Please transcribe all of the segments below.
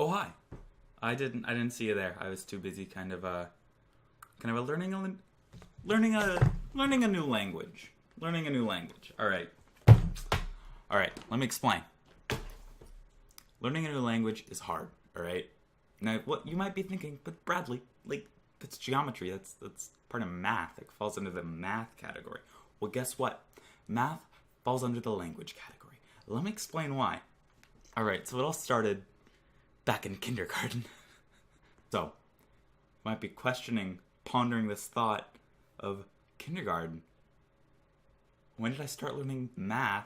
Oh, hi. I didn't see you there. I was too busy kind of learning a new language. Learning a new language. All right, let me explain. Learning a new language is hard, all right? Now, what you might be thinking, but Bradley, like, that's geometry. That's part of math. It falls under the math category. Well, guess what? Math falls under the language category. Let me explain why. All right, so it all started back in kindergarten. So, you might be pondering this thought of kindergarten. When did I start learning math,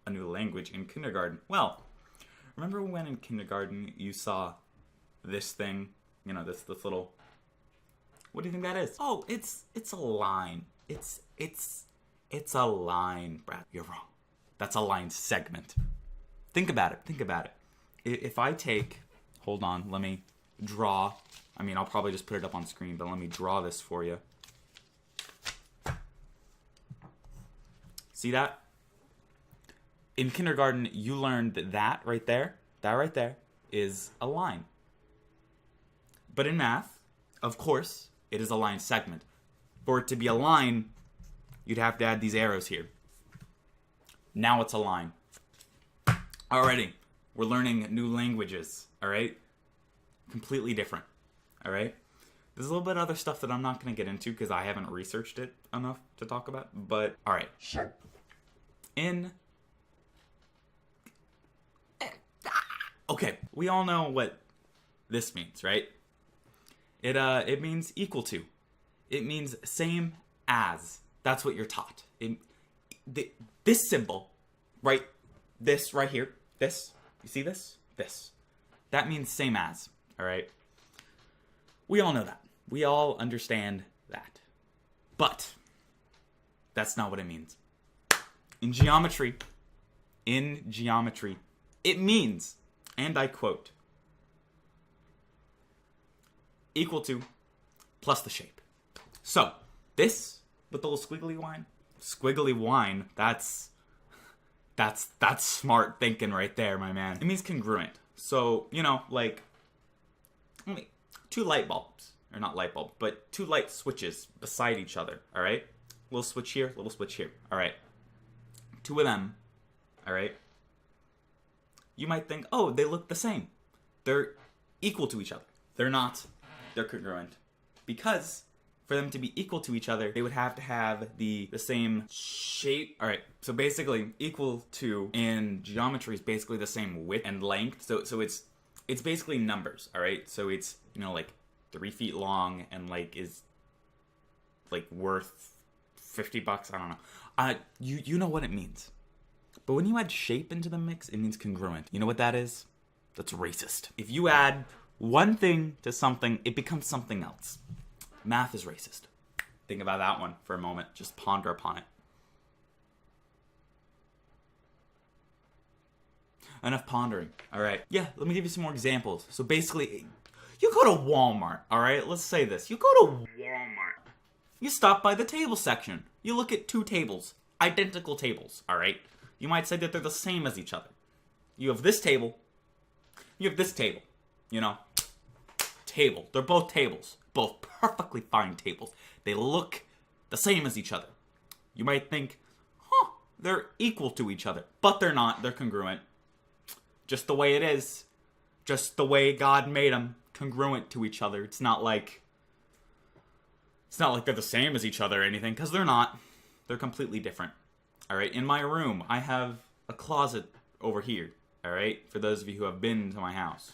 a new language, in kindergarten? Well, remember when in kindergarten you saw this thing, this little, what do you think that is? Oh, it's a line. It's a line, Brad. You're wrong. That's a line segment. Think about it. If I take, hold on, let me draw. I'll probably just put it up on screen, but let me draw this for you. See that? In kindergarten, you learned that right there is a line. But in math, of course, it is a line segment. For it to be a line, you'd have to add these arrows here. Now it's a line. Alrighty, we're learning new languages, alright? Completely different, alright? There's a little bit of other stuff that I'm not going to get into because I haven't researched it enough to talk about, but alright. Okay, we all know what this means, right? It means equal to. It means same as. That's what you're taught. This symbol, right? This right here. This. You see this? This. That means same as. All right? We all know that. We all understand that. But that's not what it means. In geometry, it means, and I quote, equal to plus the shape. So, this with the little squiggly line, that's smart thinking right there, my man. It means congruent. So, like, two light bulbs, or not light bulb, but two light switches beside each other, all right? Little switch here, all right? Two of them, all right? You might think, oh, they look the same. They're equal to each other. They're not. They're congruent. Because for them to be equal to each other, they would have to have the same shape. All right, so basically equal to in geometry is basically the same width and length. So it's basically numbers, all right? So it's, like 3 feet long and like is like worth $50. I don't know. You know what it means. But when you add shape into the mix, it means congruent. You know what that is? That's racist. If you add one thing to something, it becomes something else. Math is racist. Think about that one for a moment. Just ponder upon it. Enough pondering. All right. Yeah, let me give you some more examples. So basically, you go to Walmart, all right? Let's say this. You go to Walmart. You stop by the table section. You look at two tables. Identical tables, all right? You might say that they're the same as each other. You have this table. You have this table. Table. They're both tables. Both perfectly fine tables. They look the same as each other. You might think, they're equal to each other. But they're not. They're congruent. Just the way it is. Just the way God made them. Congruent to each other. It's not like they're the same as each other or anything, because they're not. They're completely different. All right, in my room, I have a closet over here, all right, for those of you who have been to my house.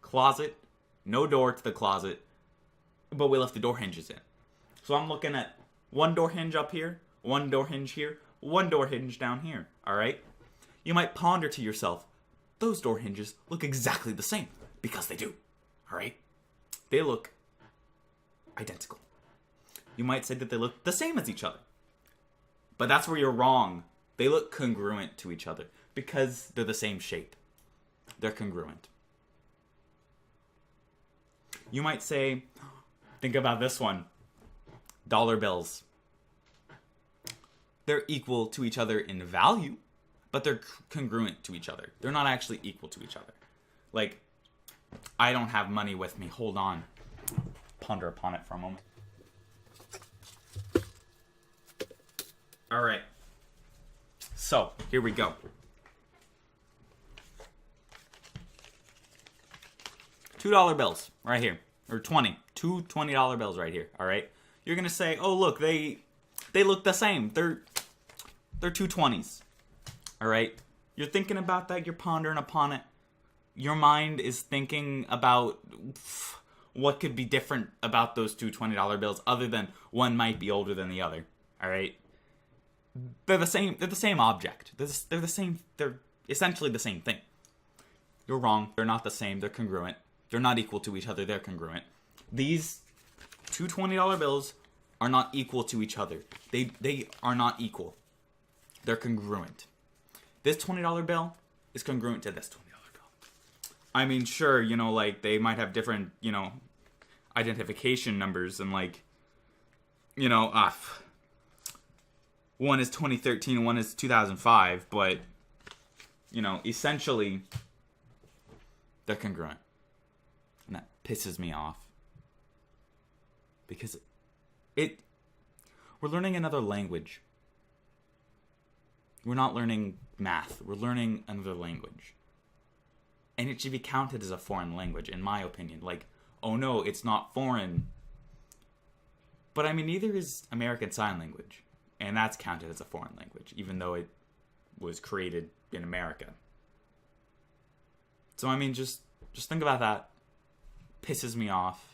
Closet, no door to the closet, but we left the door hinges in. So I'm looking at one door hinge up here, one door hinge here, one door hinge down here, all right? You might ponder to yourself, those door hinges look exactly the same, because they do, all right? They look identical. You might say that they look the same as each other. But that's where you're wrong. They look congruent to each other because they're the same shape. They're congruent. You might say, think about this one. Dollar bills. They're equal to each other in value, but they're congruent to each other. They're not actually equal to each other. Like, I don't have money with me. Hold on. Ponder upon it for a moment. Alright. So, here we go. $2 bills right here. Or 20. Two $20 bills right here. Alright? You're gonna say, oh look, they look the same. They're two 20s. Alright? You're thinking about that, you're pondering upon it. Your mind is thinking about what could be different about those two $20 bills other than one might be older than the other. Alright? They're the same object. They're essentially the same thing. You're wrong. They're not the same. They're congruent. They're not equal to each other. They're congruent. These two $20 bills are not equal to each other. They are not equal. They're congruent. This $20 bill is congruent to this $20 bill. I mean, sure, like, they might have different, identification numbers and, like, one is 2013 and one is 2005, but, essentially, they're congruent. And that pisses me off. Because we're learning another language. We're not learning math. We're learning another language. And it should be counted as a foreign language, in my opinion. Like, oh no, it's not foreign. But I mean, neither is American Sign Language. And that's counted as a foreign language, even though it was created in America. So I mean, just think about that. Pisses me off.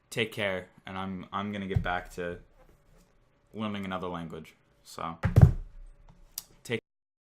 Take care, and I'm gonna get back to learning another language. So